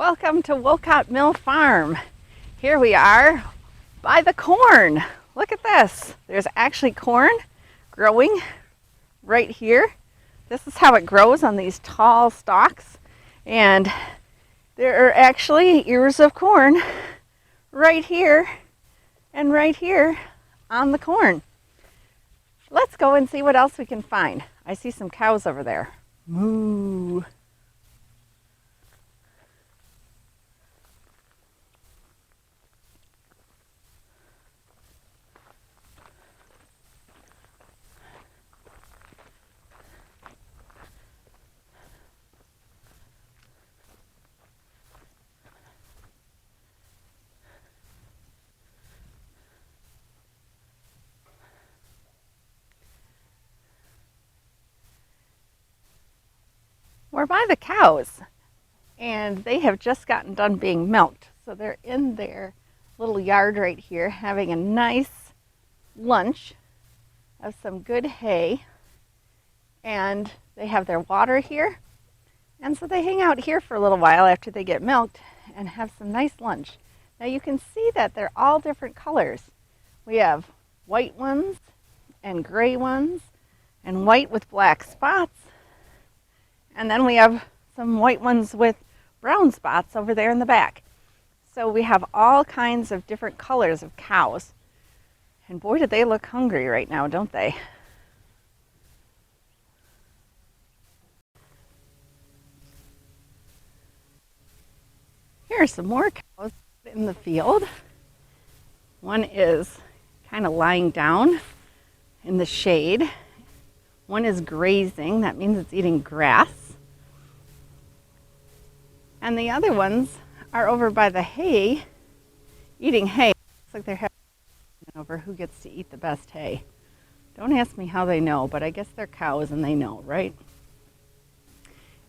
Welcome to Wolcott Mill Farm. Here we are by the corn. Look at this. There's actually corn growing right here. This is how it grows on these tall stalks. And there are actually ears of corn right here and right here on the corn. Let's go and see what else we can find. I see some cows over there. Moo. We're by the cows, and they have just gotten done being milked. So they're in their little yard right here having a nice lunch of some good hay, and they have their water here. And so they hang out here for a little while after they get milked and have some nice lunch. Now you can see that they're all different colors. We have white ones and gray ones and white with black spots. And then we have some white ones with brown spots over there in the back. So we have all kinds of different colors of cows. And boy, do they look hungry right now, don't they? Here are some more cows in the field. One is kind of lying down in the shade. One is grazing, that means it's eating grass. And the other ones are over by the hay, eating hay. Looks like they're having over who gets to eat the best hay. Don't ask me how they know, but I guess they're cows and they know, right?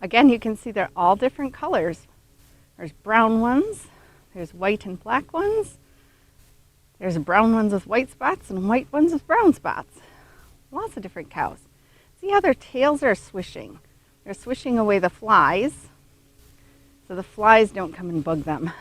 Again, you can see they're all different colors. There's brown ones, there's white and black ones, there's brown ones with white spots and white ones with brown spots. Lots of different cows. See how their tails are swishing. They're swishing away the flies, so the flies don't come and bug them.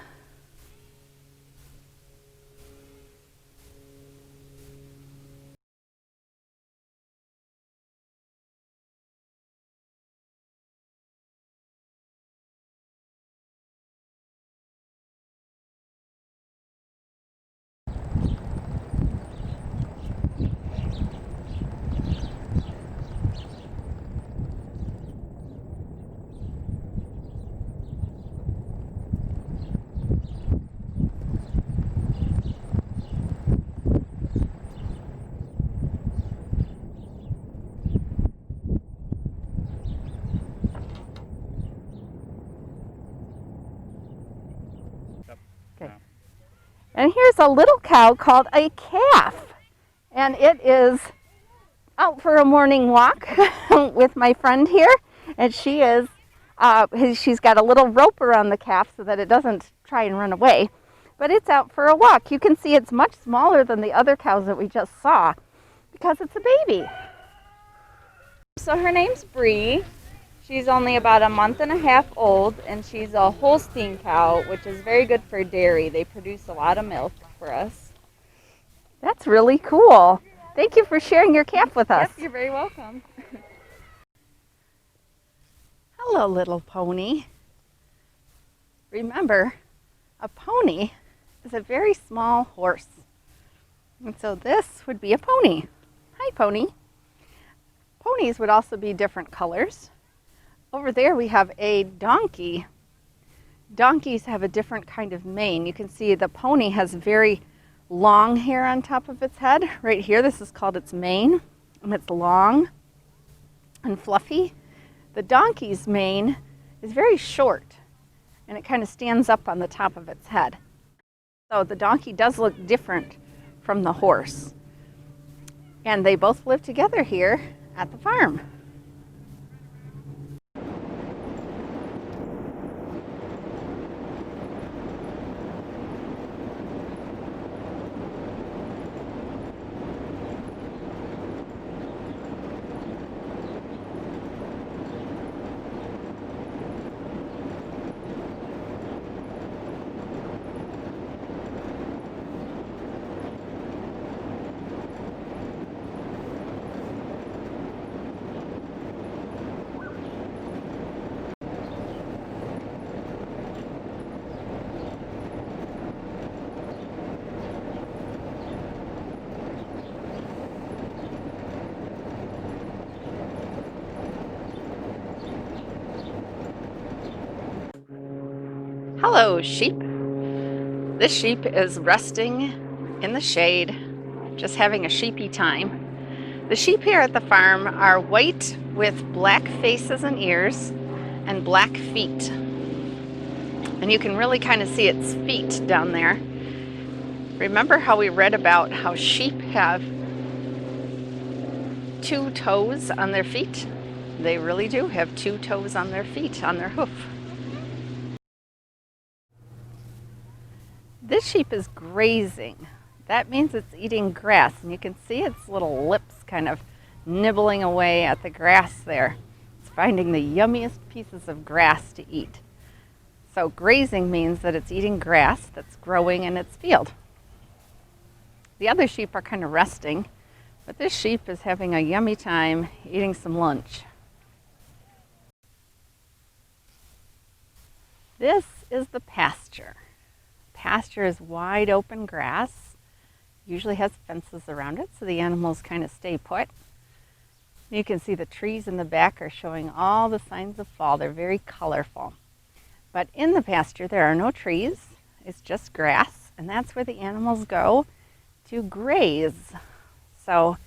Okay. And here's a little cow called a calf. And it is out for a morning walk with my friend here. And she is, she's got a little rope around the calf so that it doesn't try and run away. But it's out for a walk. You can see it's much smaller than the other cows that we just saw because it's a baby. So her name's Bree. She's only about a month and a half old, and she's a Holstein cow, which is very good for dairy. They produce a lot of milk for us. That's really cool. Thank you for sharing your calf with us. Yep, you're very welcome. Hello, little pony. Remember, a pony is a very small horse. And so this would be a pony. Hi, pony. Ponies would also be different colors. Over there we have a donkey. Donkeys have a different kind of mane. You can see the pony has very long hair on top of its head. Right here, this is called its mane, and it's long and fluffy. The donkey's mane is very short, and it kind of stands up on the top of its head. So the donkey does look different from the horse. And they both live together here at the farm. Hello, sheep. This sheep is resting in the shade, just having a sheepy time. The sheep here at the farm are white with black faces and ears and black feet. And you can really kind of see its feet down there. Remember how we read about how sheep have 2 toes on their feet? They really do have 2 toes on their feet, on their hoof. This sheep is grazing. That means it's eating grass, and you can see its little lips kind of nibbling away at the grass there. It's finding the yummiest pieces of grass to eat. So grazing means that it's eating grass that's growing in its field. The other sheep are kind of resting, but this sheep is having a yummy time eating some lunch. This is the pasture. Pasture is wide open grass, usually has fences around it so the animals kind of stay put. You can see the trees in the back are showing all the signs of fall. They're very colorful. But in the pasture there are no trees, it's just grass, and that's where the animals go to graze. So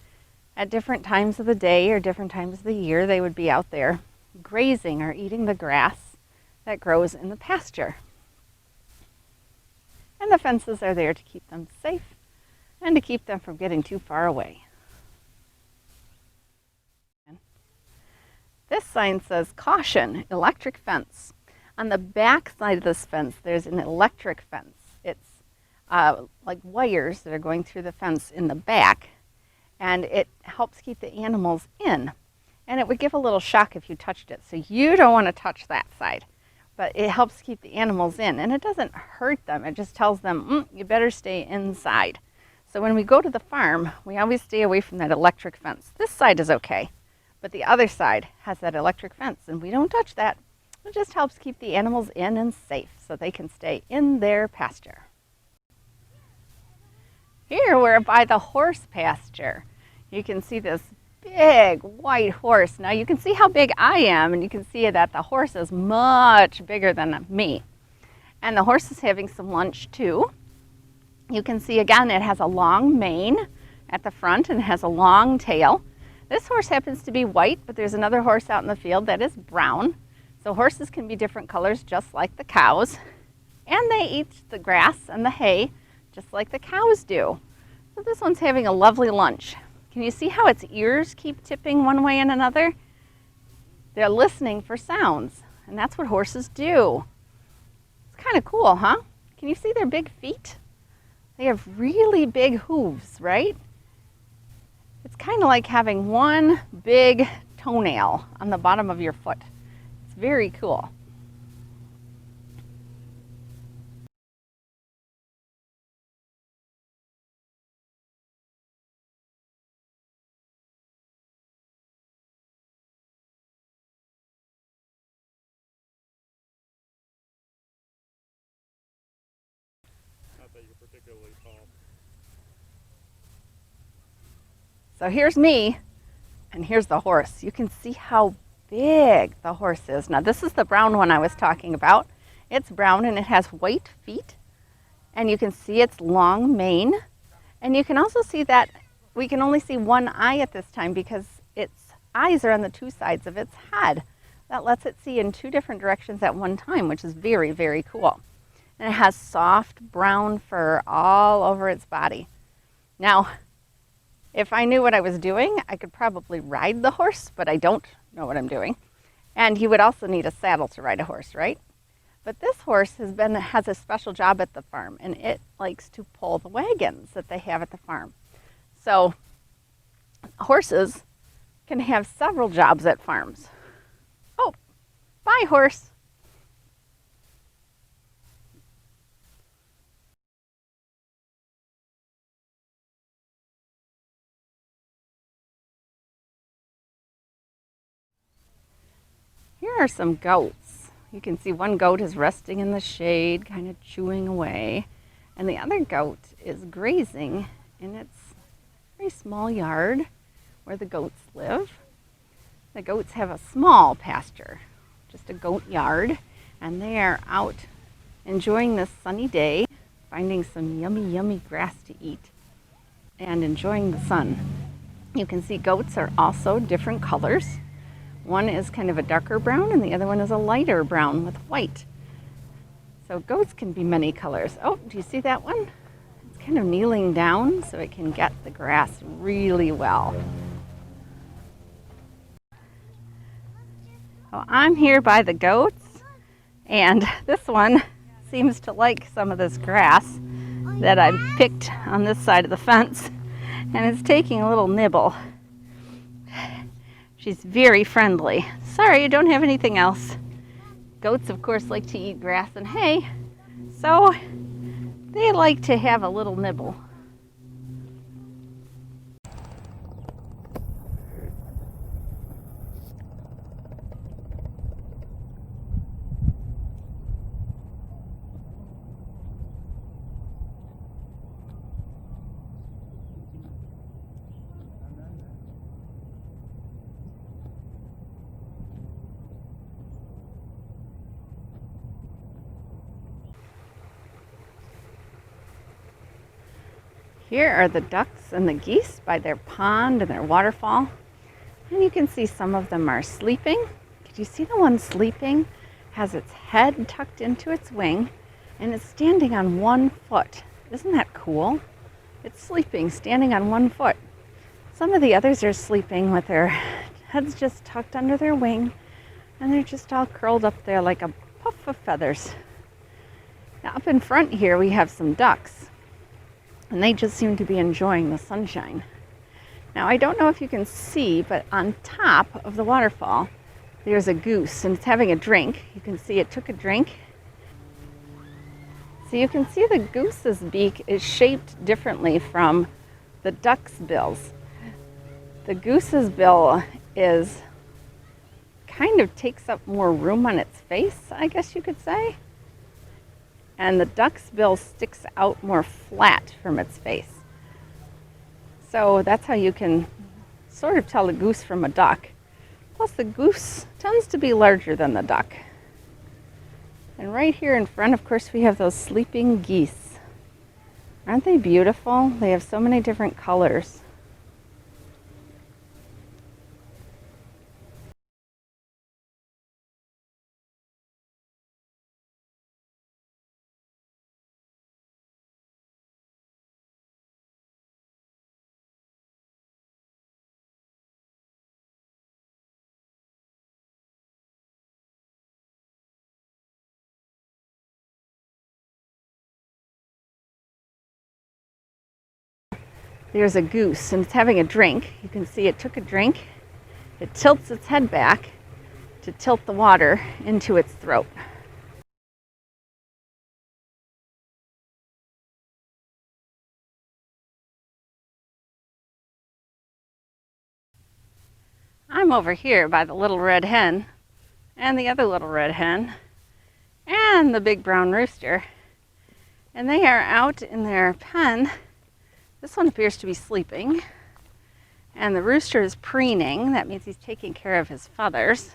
at different times of the day or different times of the year they would be out there grazing or eating the grass that grows in the pasture. And the fences are there to keep them safe and to keep them from getting too far away. This sign says, "Caution, electric fence." On the back side of this fence, there's an electric fence. It's like wires that are going through the fence in the back, and it helps keep the animals in. And it would give a little shock if you touched it, so you don't want to touch that side. But it helps keep the animals in, and it doesn't hurt them. It just tells them, you better stay inside. So when we go to the farm, we always stay away from that electric fence. This side is okay, but the other side has that electric fence, and we don't touch that. It just helps keep the animals in and safe so they can stay in their pasture. Here we're by the horse pasture. You can see this big white horse. Now you can see how big I am, and you can see that the horse is much bigger than me. And the horse is having some lunch too. You can see again it has a long mane at the front and it has a long tail. This horse happens to be white, but there's another horse out in the field that is brown. So horses can be different colors just like the cows. And they eat the grass and the hay just like the cows do. So this one's having a lovely lunch. Can you see how its ears keep tipping one way and another? They're listening for sounds, and that's what horses do. It's kind of cool, huh? Can you see their big feet? They have really big hooves, right? It's kind of like having one big toenail on the bottom of your foot. It's very cool. Not that you're particularly tall. So here's me, and here's the horse. You can see how big the horse is. Now this is the brown one I was talking about. It's brown and it has white feet, and you can see its long mane, and you can also see that we can only see one eye at this time because its eyes are on the 2 sides of its head. That lets it see in 2 different directions at one time, which is very, very cool. And it has soft brown fur all over its body. Now, if I knew what I was doing, I could probably ride the horse, but I don't know what I'm doing. And you would also need a saddle to ride a horse, right? But this horse has a special job at the farm, and it likes to pull the wagons that they have at the farm. So horses can have several jobs at farms. Oh, bye horse. Here are some goats. You can see one goat is resting in the shade, kind of chewing away, and the other goat is grazing in its very small yard where the goats live. The goats have a small pasture, just a goat yard, and they are out enjoying this sunny day, finding some yummy, yummy grass to eat, and enjoying the sun. You can see goats are also different colors. One is kind of a darker brown and the other one is a lighter brown with white. So goats can be many colors. Oh, do you see that one? It's kind of kneeling down so it can get the grass really well. Well, I'm here by the goats, and this one seems to like some of this grass that I've picked on this side of the fence, and it's taking a little nibble. She's very friendly. Sorry, I don't have anything else. Goats, of course, like to eat grass and hay, so they like to have a little nibble. Here are the ducks and the geese by their pond and their waterfall. And you can see some of them are sleeping. Can you see the one sleeping has its head tucked into its wing and it's standing on one foot? Isn't that cool? It's sleeping, standing on one foot. Some of the others are sleeping with their heads just tucked under their wing and they're just all curled up there like a puff of feathers. Now up in front here we have some ducks. And they just seem to be enjoying the sunshine. Now, I don't know if you can see, but on top of the waterfall, there's a goose, and it's having a drink. You can see it took a drink. So you can see the goose's beak is shaped differently from the duck's bills. The goose's bill is kind of takes up more room on its face, I guess you could say. And the duck's bill sticks out more flat from its face. So that's how you can sort of tell a goose from a duck. Plus the goose tends to be larger than the duck. And right here in front, of course, we have those sleeping geese. Aren't they beautiful? They have so many different colors. There's a goose, and it's having a drink. You can see it took a drink. It tilts its head back to tilt the water into its throat. I'm over here by the little red hen and the other little red hen and the big brown rooster. And they are out in their pen. This one appears to be sleeping. And the rooster is preening. That means he's taking care of his feathers.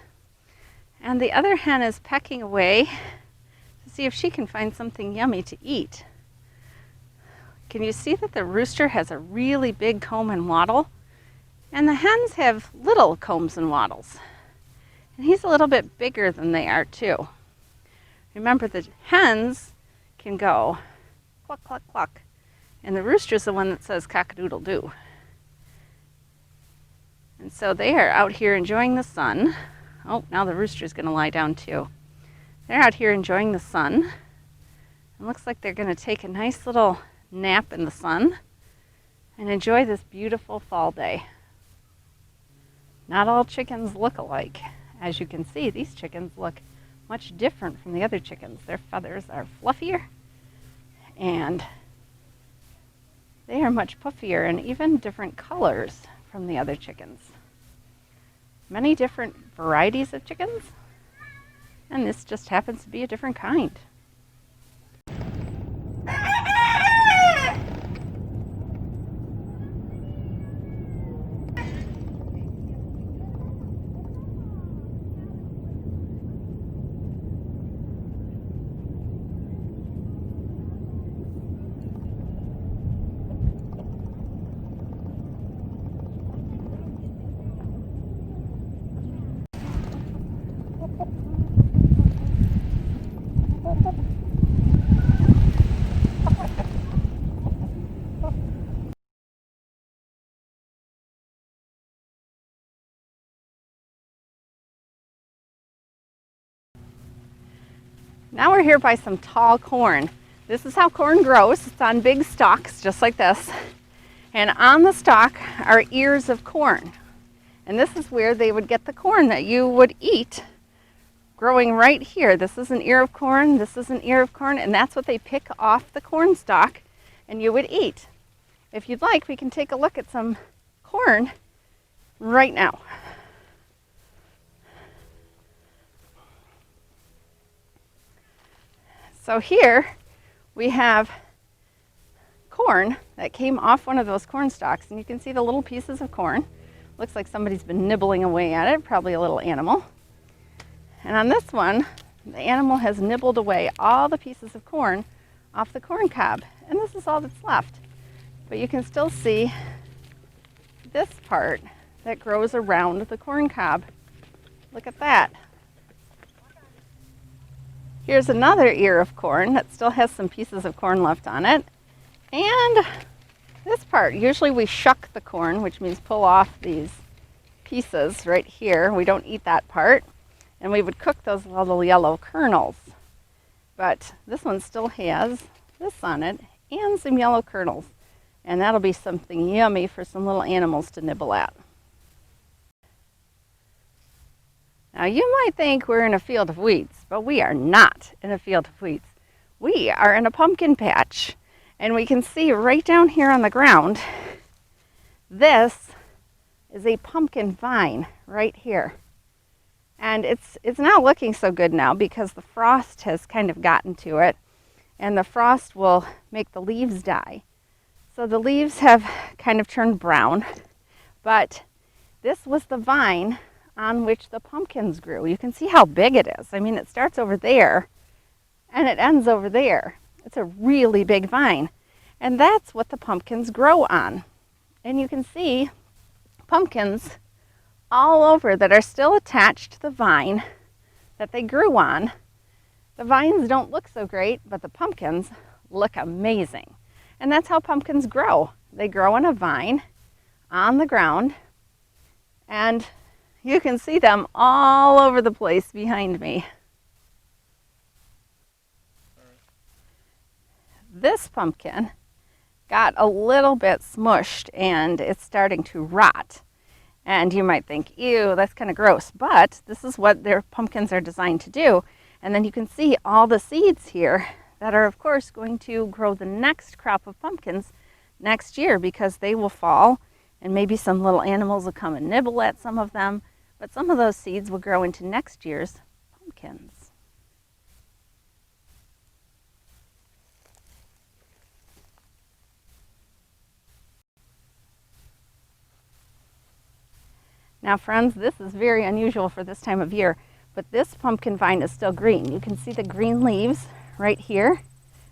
And the other hen is pecking away to see if she can find something yummy to eat. Can you see that the rooster has a really big comb and wattle? And the hens have little combs and wattles. And he's a little bit bigger than they are too. Remember, the hens can go cluck, cluck, cluck. And the rooster's the one that says cock-a-doodle-doo. And so they are out here enjoying the sun. Oh, now the rooster's going to lie down too. They're out here enjoying the sun. It looks like they're going to take a nice little nap in the sun and enjoy this beautiful fall day. Not all chickens look alike. As you can see, these chickens look much different from the other chickens. Their feathers are fluffier and they are much puffier and even different colors from the other chickens. Many different varieties of chickens, and this just happens to be a different kind. Now we're here by some tall corn. This is how corn grows. It's on big stalks, just like this. And on the stalk are ears of corn. And this is where they would get the corn that you would eat, growing right here. This is an ear of corn, this is an ear of corn, and that's what they pick off the corn stalk and you would eat. If you'd like, we can take a look at some corn right now. So here we have corn that came off one of those corn stalks, and you can see the little pieces of corn. Looks like somebody's been nibbling away at it, probably a little animal. And on this one, the animal has nibbled away all the pieces of corn off the corn cob, and this is all that's left. But you can still see this part that grows around the corn cob. Look at that. Here's another ear of corn that still has some pieces of corn left on it. And this part, usually we shuck the corn, which means pull off these pieces right here. We don't eat that part. And we would cook those little yellow kernels. But this one still has this on it and some yellow kernels. And that'll be something yummy for some little animals to nibble at. Now you might think we're in a field of weeds, but we are not in a field of weeds. We are in a pumpkin patch. And we can see right down here on the ground, this is a pumpkin vine right here. And it's not looking so good now because the frost has kind of gotten to it, and the frost will make the leaves die. So the leaves have kind of turned brown, but this was the vine on which the pumpkins grew. You can see how big it is. I mean, it starts over there and it ends over there. It's a really big vine, and that's what the pumpkins grow on. And you can see pumpkins all over that are still attached to the vine that they grew on. The vines don't look so great, but the pumpkins look amazing. And that's how pumpkins grow. They grow on a vine on the ground, and you can see them all over the place behind me. This pumpkin got a little bit smushed and it's starting to rot. And you might think, ew, that's kind of gross, but this is what their pumpkins are designed to do. And then you can see all the seeds here that are, of course, going to grow the next crop of pumpkins next year, because they will fall and maybe some little animals will come and nibble at some of them, but some of those seeds will grow into next year's pumpkins. Now friends, this is very unusual for this time of year, but this pumpkin vine is still green. You can see the green leaves right here.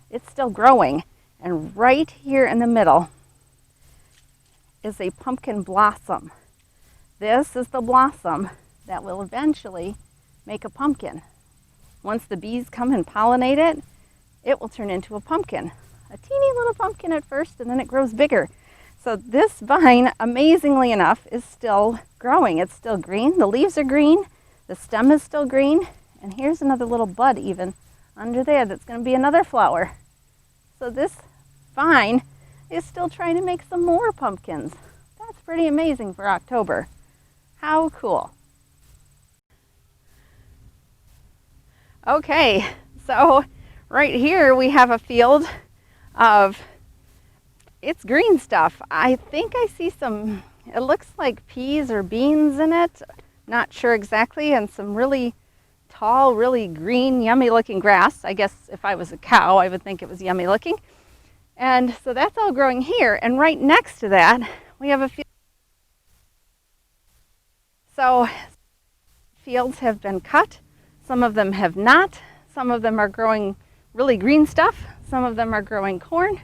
It's still growing, and right here in the middle is a pumpkin blossom. This is the blossom that will eventually make a pumpkin. Once the bees come and pollinate it, it will turn into a pumpkin. A teeny little pumpkin at first, and then it grows bigger. So this vine, amazingly enough, is still growing. It's still green. The leaves are green. The stem is still green. And here's another little bud even under there that's going to be another flower. So this vine is still trying to make some more pumpkins. That's pretty amazing for October. How cool. Okay, so right here we have a field of, it's green stuff. I think I see some, it looks like peas or beans in it. Not sure exactly, and some really tall, really green, yummy looking grass. I guess if I was a cow, I would think it was yummy looking. And so that's all growing here, and right next to that, we have a field. So fields have been cut. Some of them have not. Some of them are growing really green stuff. Some of them are growing corn.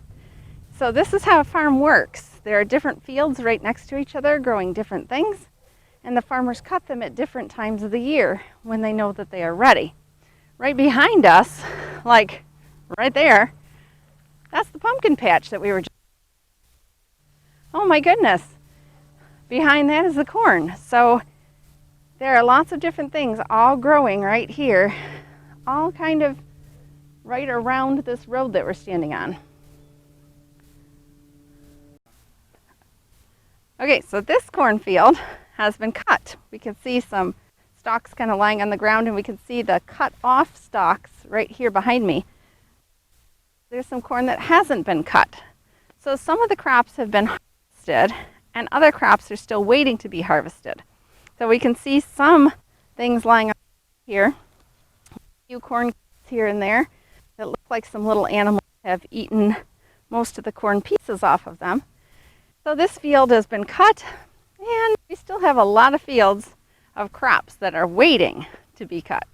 So this is how a farm works. There are different fields right next to each other growing different things, and the farmers cut them at different times of the year when they know that they are ready. Right behind us, like right there, that's the pumpkin patch that we were just. Oh my goodness. Behind that is the corn. So there are lots of different things all growing right here, all kind of right around this road that we're standing on. Okay, so this cornfield has been cut. We can see some stalks kind of lying on the ground, and we can see the cut off stalks right here behind me. There's some corn that hasn't been cut. So some of the crops have been harvested and other crops are still waiting to be harvested. So we can see some things lying on here, a few corn here and there that look like some little animals have eaten most of the corn pieces off of them. So this field has been cut, and we still have a lot of fields of crops that are waiting to be cut.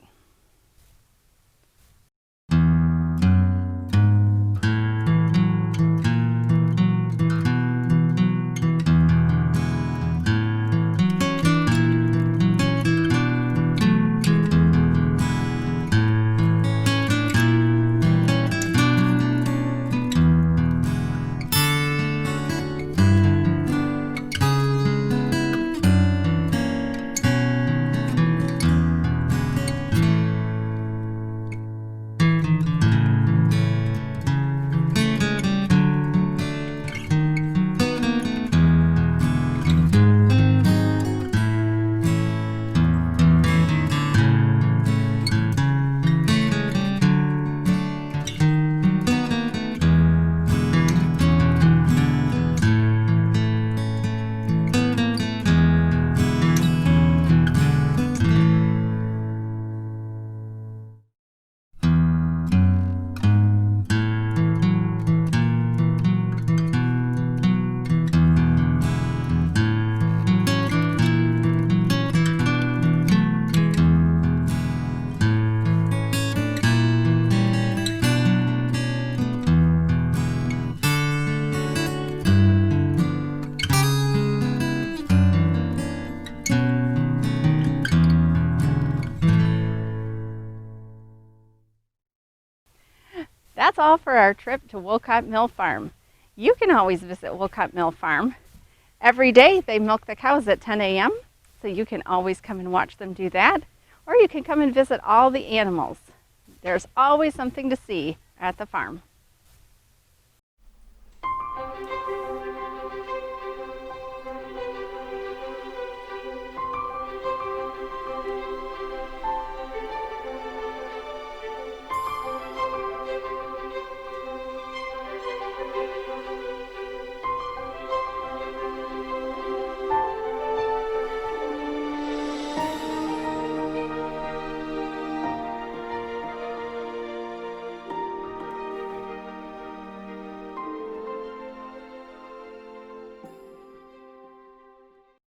That's all for our trip to Wolcott Mill Farm. You can always visit Wolcott Mill Farm. Every day they milk the cows at 10 a.m., so you can always come and watch them do that. Or you can come and visit all the animals. There's always something to see at the farm.